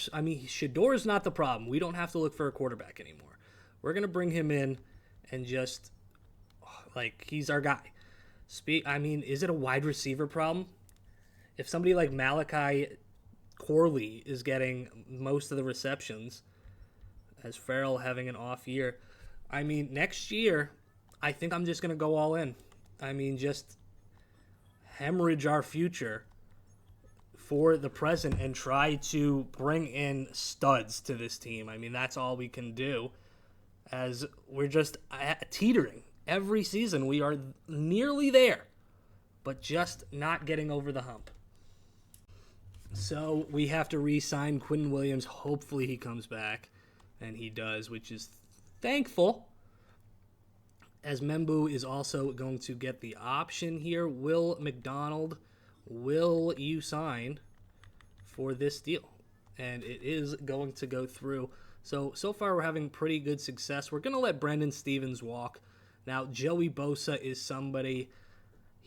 is not the problem. We don't have to look for a quarterback anymore. We're going to bring him in and just, he's our guy. Is it a wide receiver problem? If somebody like Malachi Corley is getting most of the receptions, as Farrell having an off year, next year, I think I'm just going to go all in. Just hemorrhage our future for the present and try to bring in studs to this team. That's all we can do, as we're just teetering. Every season we are nearly there, but just not getting over the hump. So we have to re-sign Quinnen Williams. Hopefully he comes back, and he does, which is thankful. As Membu is also going to get the option here. Will McDonald, will you sign for this deal? And it is going to go through. So far we're having pretty good success. We're going to let Brendan Stevens walk. Now, Joey Bosa is somebody,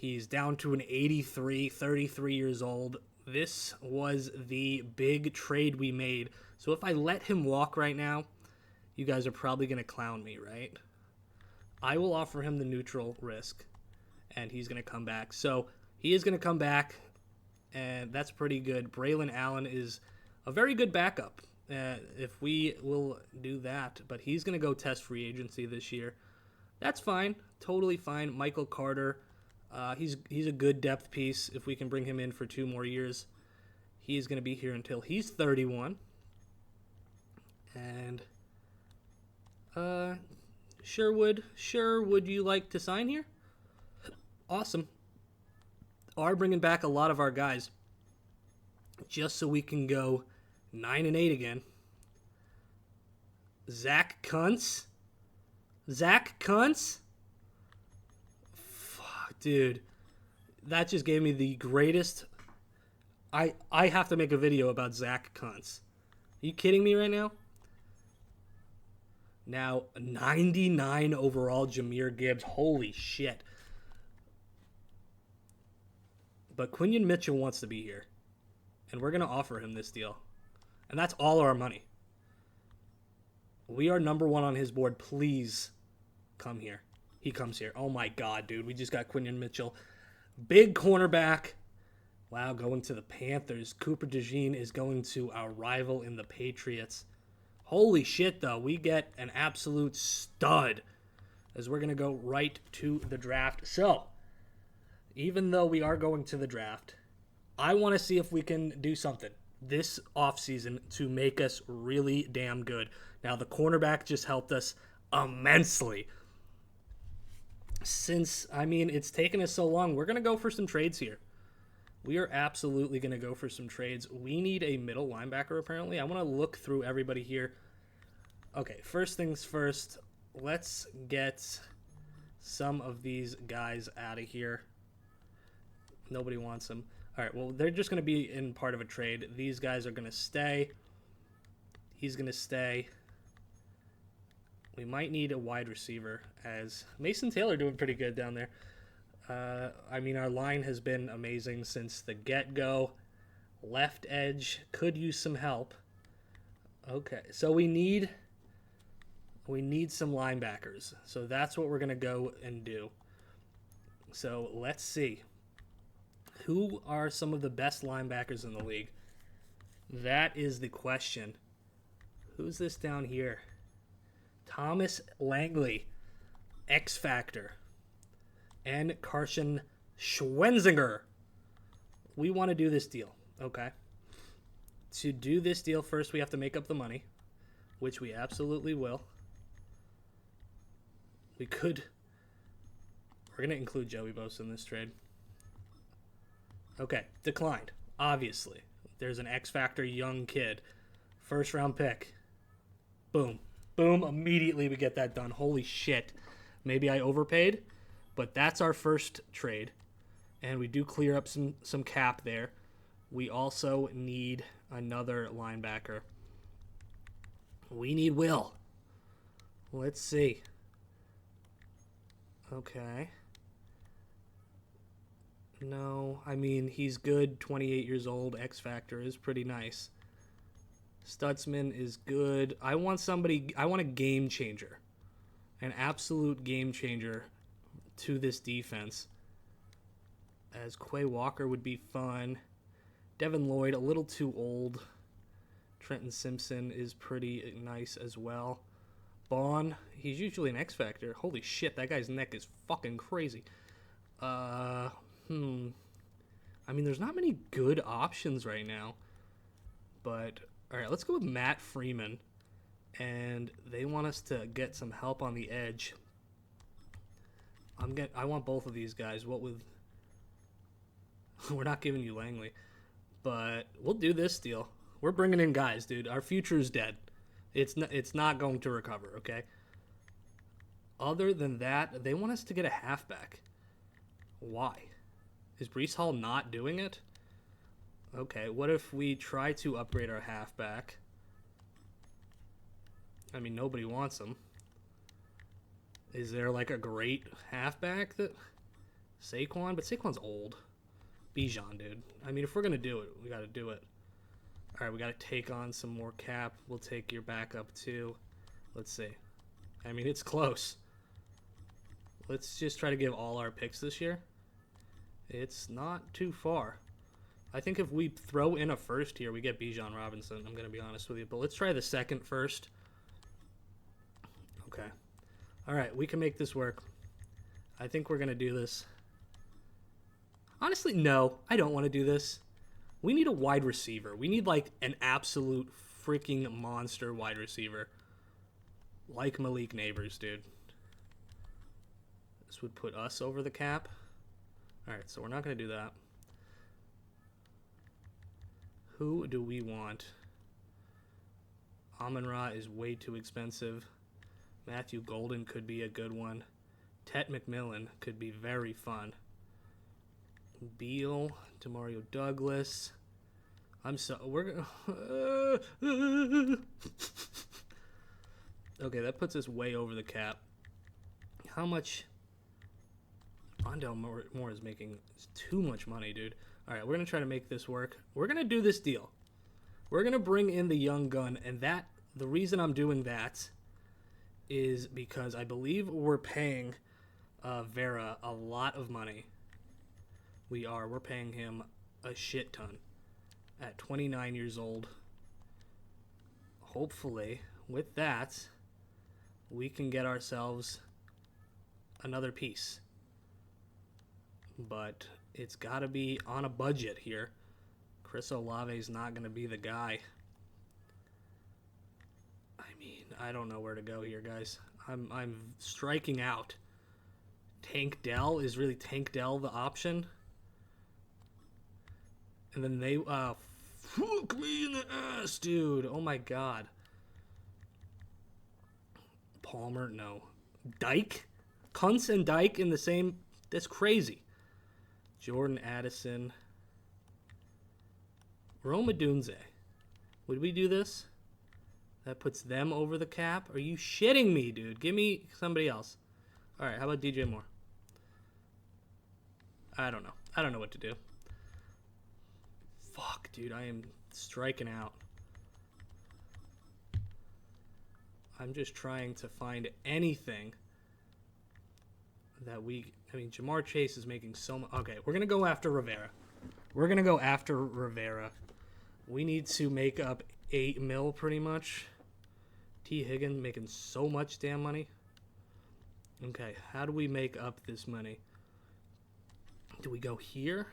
He's down to an 83, 33 years old. This was the big trade we made. So if I let him walk right now, you guys are probably going to clown me, right? I will offer him the neutral risk, and he's going to come back. So he is going to come back, and that's pretty good. Braylon Allen is a very good backup if we will do that, but he's going to go test free agency this year. That's fine, totally fine. Michael Carter, he's a good depth piece. If we can bring him in for 2 more years, he's going to be here until he's 31. And Sherwood, would you like to sign here? Awesome. Are bringing back a lot of our guys just so we can go 9-8 again. Zach Kuntz. Fuck, dude. That just gave me the greatest. I have to make a video about Zach Kuntz. Are you kidding me right now? Now, 99 overall, Jahmyr Gibbs. Holy shit. But Quinion Mitchell wants to be here. And we're going to offer him this deal. And that's all our money. We are number 1 on his board. Please come here. He comes here. Oh my god, dude. We just got Quinion Mitchell. Big cornerback. Wow, going to the Panthers. Cooper DeJean is going to our rival in the Patriots. Holy shit, though. We get an absolute stud as we're going to go right to the draft. So, even though we are going to the draft, I want to see if we can do something this offseason to make us really damn good. Now, the cornerback just helped us immensely. Since, it's taken us so long, we're going to go for some trades here. We are absolutely going to go for some trades. We need a middle linebacker, apparently. I want to look through everybody here. Okay, first things first, let's get some of these guys out of here. Nobody wants them. All right, well, they're just going to be in part of a trade. These guys are going to stay. He's going to stay. We might need a wide receiver, as Mason Taylor doing pretty good down there. Our line has been amazing since the get-go. Left edge could use some help. Okay, so we need some linebackers. So that's what we're going to go and do. So let's see. Who are some of the best linebackers in the league? That is the question. Who's this down here? Thomas Langley, X Factor, and Carson Schwenzinger. We want to do this deal, okay? To do this deal, first we have to make up the money, which we absolutely will. We're going to include Joey Bosa in this trade. Okay, declined, obviously. There's an X Factor young kid. First round pick. Boom. Boom, immediately we get that done. Holy shit. Maybe I overpaid, but that's our first trade. And we do clear up some cap there. We also need another linebacker. We need Will. Let's see. Okay. No, he's good. 28 years old. X Factor is pretty nice. Stutzman is good. I want a game changer. An absolute game changer to this defense. As Quay Walker would be fun. Devin Lloyd, a little too old. Trenton Simpson is pretty nice as well. Bond, he's usually an X Factor. Holy shit, that guy's neck is fucking crazy. There's not many good options right now. But, alright, let's go with Matt Freeman. And they want us to get some help on the edge. I want both of these guys. What with... We're not giving you Langley. But we'll do this deal. We're bringing in guys, dude. Our future is dead. It's not going to recover, okay? Other than that, they want us to get a halfback. Why? Is Breece Hall not doing it? Okay, what if we try to upgrade our halfback? Nobody wants him. Is there like a great halfback that... Saquon, but Saquon's old. Bijan, dude. I mean, if we're going to do it, we got to do it. All right, we got to take on some more cap. We'll take your backup too. Let's see. I mean, it's close. Let's just try to give all our picks this year. It's not too far. I think if we throw in a first here, we get Bijan Robinson. I'm going to be honest with you. But let's try the second first. Okay. All right, we can make this work. I think we're going to do this. Honestly, no, I don't want to do this. We need a wide receiver. We need, like, an absolute freaking monster wide receiver. Like Malik Neighbors, dude. This would put us over the cap. All right, so we're not going to do that. Who do we want? Amon-Ra is way too expensive. Matthew Golden could be a good one. Tet McMillan could be very fun. Beal, Demario Douglas. We're okay, that puts us way over the cap. How much? Rondell Moore is making too much money, dude. All right, we're going to try to make this work. We're going to do this deal. We're going to bring in the young gun, and the reason I'm doing that is because I believe we're paying Vera a lot of money. We're paying him a shit ton at 29 years old. Hopefully, with that, we can get ourselves another piece. But it's got to be on a budget here. Chris Olave's not going to be the guy. I mean, I don't know where to go here, guys. I'm striking out. Tank Dell, is really Tank Dell the option? And then they fuck me in the ass, dude. Oh my god. Palmer, no. Dyke? Kuntz and Dyke in the same. That's crazy. Jordan Addison. Roma Dunze. Would we do this? That puts them over the cap? Are you shitting me, dude? Give me somebody else. All right, how about DJ Moore? I don't know. I don't know what to do. Fuck, dude, I am striking out. I'm just trying to find anything that I mean, Jamar Chase is making so much. Okay, we're going to go after Rivera. We need to make up $8 million pretty much. T. Higgins making so much damn money. Okay, how do we make up this money? Do we go here?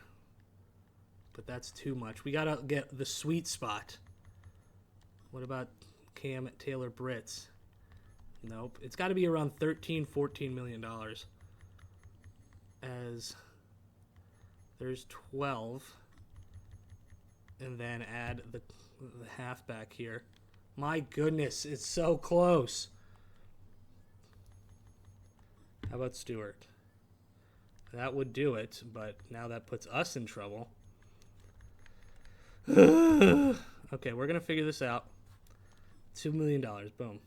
But that's too much. We got to get the sweet spot. What about Cam Taylor Britz? Nope. It's got to be around $13-14 million. As there's 12. And then add the halfback here. My goodness, it's so close. How about Stewart? That would do it, but now that puts us in trouble. Okay, we're going to figure this out. $2 million. Boom.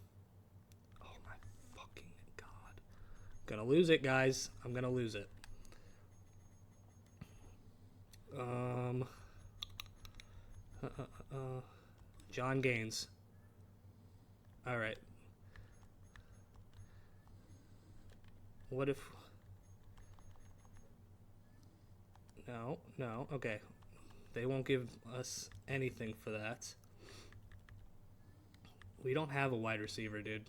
Oh, my fucking God. I'm going to lose it, guys. I'm going to lose it. John Gaines. All right. What if... No. Okay. They won't give us anything for that. We don't have a wide receiver, dude.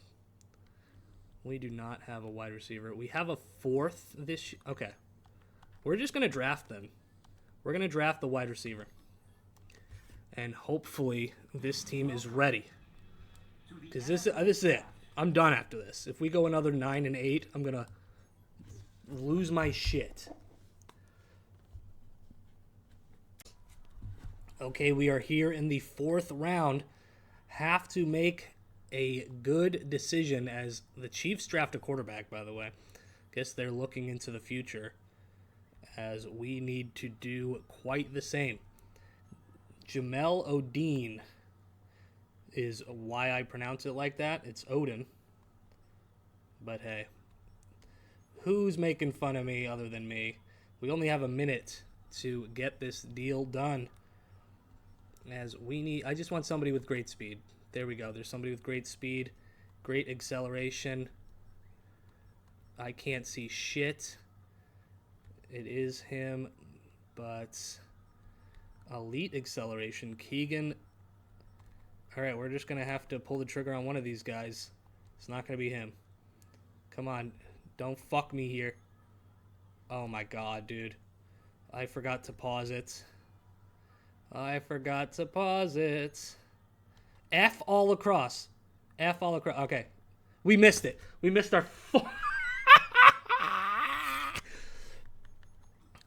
We do not have a wide receiver. We have a fourth this... Okay. We're just going to draft them. We're going to draft the wide receiver. And hopefully this team is ready. Because this is it. I'm done after this. If we go another 9-8, I'm going to lose my shit. Okay, we are here in the fourth round. Have to make a good decision as the Chiefs draft a quarterback, by the way. Guess they're looking into the future as we need to do quite the same. Jamel Odin is why I pronounce it like that. It's Odin. But hey, who's making fun of me other than me? We only have a minute to get this deal done. I just want somebody with great speed. There we go. There's somebody with great speed, great acceleration. I can't see shit. It is him, but elite acceleration. Keegan. All right, we're just going to have to pull the trigger on one of these guys. It's not going to be him. Come on. Don't fuck me here. Oh, my God, dude. I forgot to pause it. F all across. Okay. We missed it. We missed our...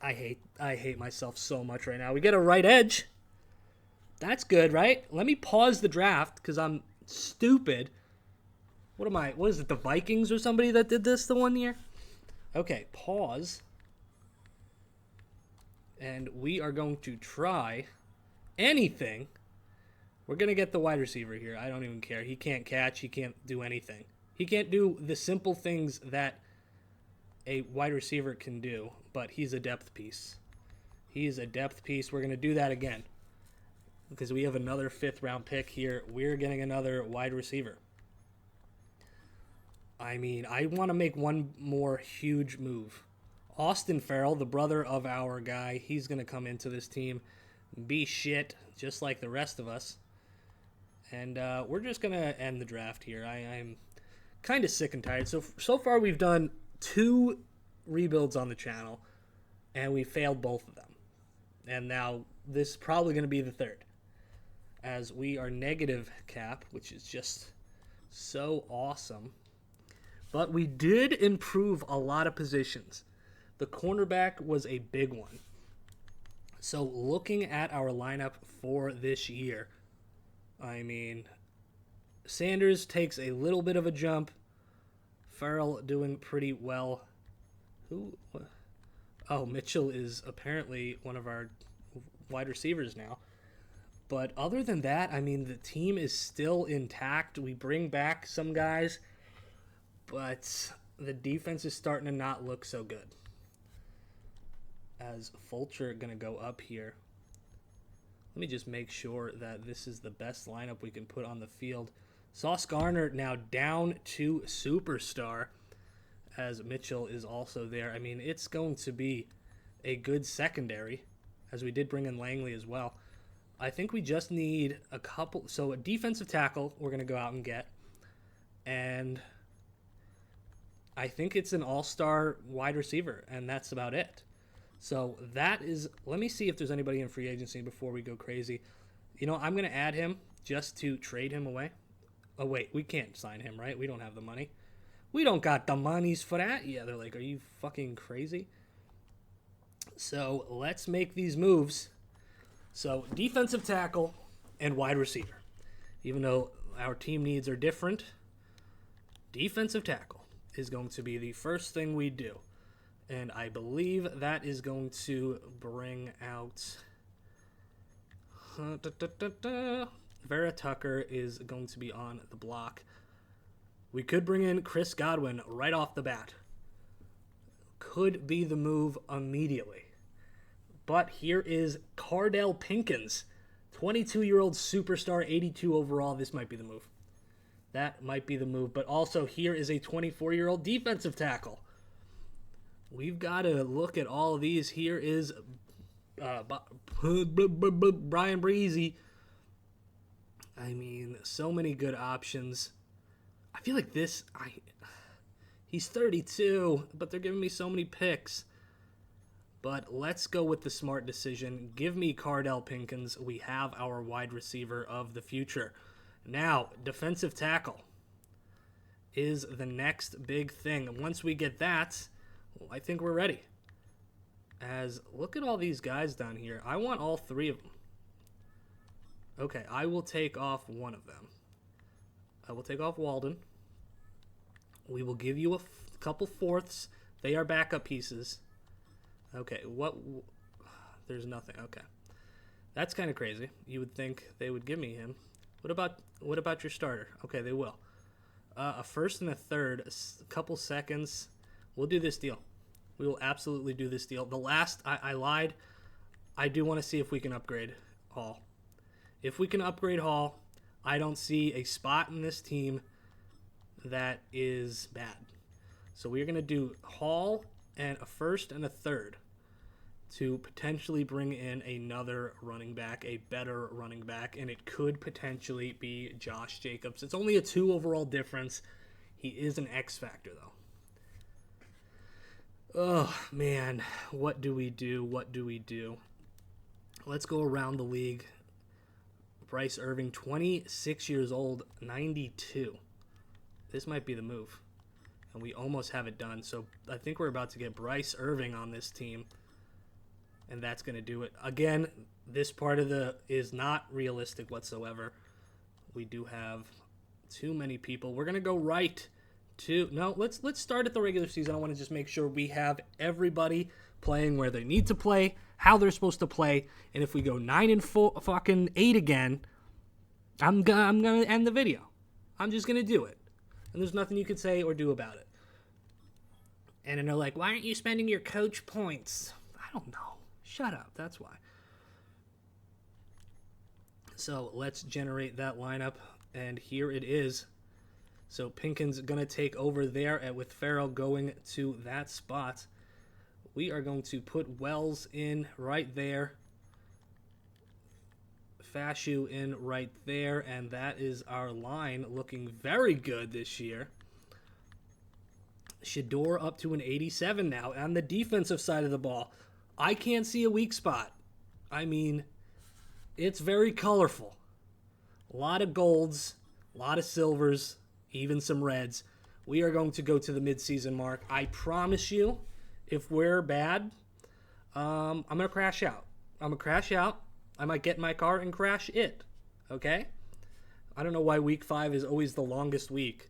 I hate myself so much right now. We get a right edge. That's good, right? Let me pause the draft because I'm stupid. What is it, the Vikings or somebody that did this the one year? Okay, pause. And we are going to try anything. We're going to get the wide receiver here. I don't even care. He can't catch. He can't do anything. He can't do the simple things that a wide receiver can do, but he's a depth piece. He's a depth piece. We're going to do that again because we have another 5th-round pick here. We're getting another wide receiver. I mean, I want to make one more huge move. Austin Farrell, the brother of our guy, he's going to come into this team, be shit, just like the rest of us. And we're just going to end the draft here. I'm kind of sick and tired. So far, we've done 2 rebuilds on the channel, and we failed both of them. And now this is probably going to be the 3rd, as we are negative cap, which is just so awesome. But we did improve a lot of positions. The cornerback was a big one. So looking at our lineup for this year, I mean, Sanders takes a little bit of a jump. Farrell doing pretty well. Mitchell is apparently one of our wide receivers now. But other than that, I mean, the team is still intact. We bring back some guys, but the defense is starting to not look so good. As Fulcher going to go up here. Let me just make sure that this is the best lineup we can put on the field. Sauce Garner now down to superstar, as Mitchell is also there. I mean, it's going to be a good secondary, as we did bring in Langley as well. I think we just need a couple. So a defensive tackle we're going to go out and get. And I think it's an all-star wide receiver, and that's about it. So that is, let me see if there's anybody in free agency before we go crazy. You know, I'm going to add him just to trade him away. Oh, wait, we can't sign him, right? We don't have the money. We don't got the monies for that. Yeah, they're like, are you fucking crazy? So let's make these moves. So defensive tackle and wide receiver. Even though our team needs are different, defensive tackle is going to be the first thing we do. And I believe that is going to bring out... Vera Tucker is going to be on the block. We could bring in Chris Godwin right off the bat. Could be the move immediately. But here is Cardell Pinkins, 22-year-old superstar, 82 overall. This might be the move. That might be the move. But also here is a 24-year-old defensive tackle. We've got to look at all of these. Here is Brian Breezy. I mean, so many good options. I feel like he's 32, but they're giving me so many picks. But let's go with the smart decision. Give me Cardell Pinkins. We have our wide receiver of the future. Now, defensive tackle is the next big thing. Once we get that, I think we're ready. As look at all these guys down here. I want all 3 of them. Okay, I will take off one of them. I will take off Walden. We will give you a couple 4ths. They are backup pieces. Okay, there's nothing. Okay. That's kind of crazy. You would think they would give me him. What about your starter? Okay, they will. A 1st and a 3rd, a couple seconds. We'll do this deal. We will absolutely do this deal. The last, I lied. I do want to see if we can upgrade Hall. If we can upgrade Hall, I don't see a spot in this team that is bad. So we're going to do Hall and a first and a third to potentially bring in another running back, a better running back, and it could potentially be Josh Jacobs. It's only a 2 overall difference. He is an X factor, though. Oh, man. What do we do? What do we do? Let's go around the league. Bryce Irving, 26 years old, 92. This might be the move. And we almost have it done. So I think we're about to get Bryce Irving on this team. And that's going to do it. Again, this part of is not realistic whatsoever. We do have too many people. We're going to go right to... No, let's start at the regular season. I want to just make sure we have everybody playing where they need to play, how they're supposed to play. And if we go 9-4, fucking 8 again, I'm gonna end the video. I'm just going to do it. And there's nothing you can say or do about it. And then they're like, why aren't you spending your coach points? I don't know. Shut up. That's why. So let's generate that lineup. And here it is. So Pinkin's going to take over there with Farrell going to that spot. We are going to put Wells in right there. Fashu in right there. And that is our line looking very good this year. Shador up to an 87 now on the defensive side of the ball. I can't see a weak spot. I mean, it's very colorful. A lot of golds, a lot of silvers, even some reds. We are going to go to the midseason mark. I promise you, if we're bad, I'm going to crash out. I might get in my car and crash it. Okay? I don't know why week 5 is always the longest week.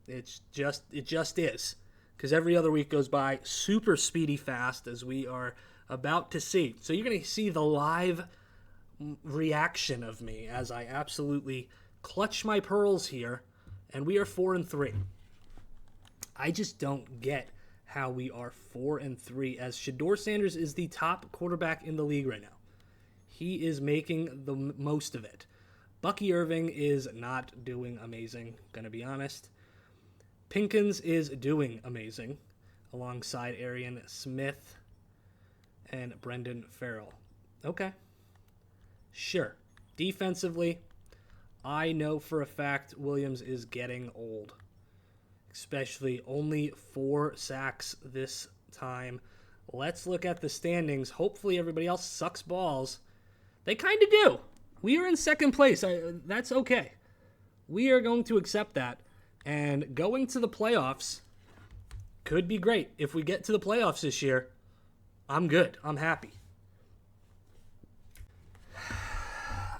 It just is. Because every other week goes by super speedy fast, as we are about to see. So you're going to see the live reaction of me as I absolutely clutch my pearls here, and we are 4-3. I just don't get how we are 4-3, as Shador Sanders is the top quarterback in the league right now. He is making the most of it. Bucky Irving is not doing amazing, gonna be honest. Pinkins is doing amazing alongside Arian Smith and Brendan Farrell. Okay. Sure. Defensively, I know for a fact Williams is getting old. Especially only 4 sacks this time. Let's look at the standings. Hopefully everybody else sucks balls. They kind of do. We are in second place. That's okay. We are going to accept that. And going to the playoffs could be great. If we get to the playoffs this year, I'm good. I'm happy.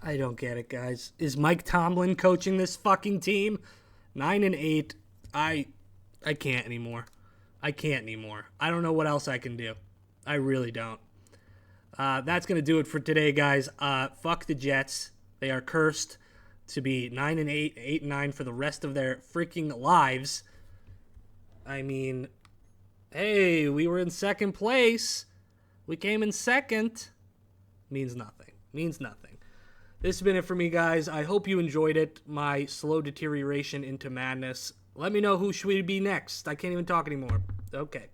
I don't get it, guys. Is Mike Tomlin coaching this fucking team? 9-8. I can't anymore. I don't know what else I can do. I really don't. That's going to do it for today, guys. Fuck the Jets. They are cursed to be 9-8, 8-9 for the rest of their freaking lives. I mean, hey, we were in second place. We came in second. Means nothing. This has been it for me, guys. I hope you enjoyed it. My slow deterioration into madness. Let me know who should we be next. I can't even talk anymore. Okay.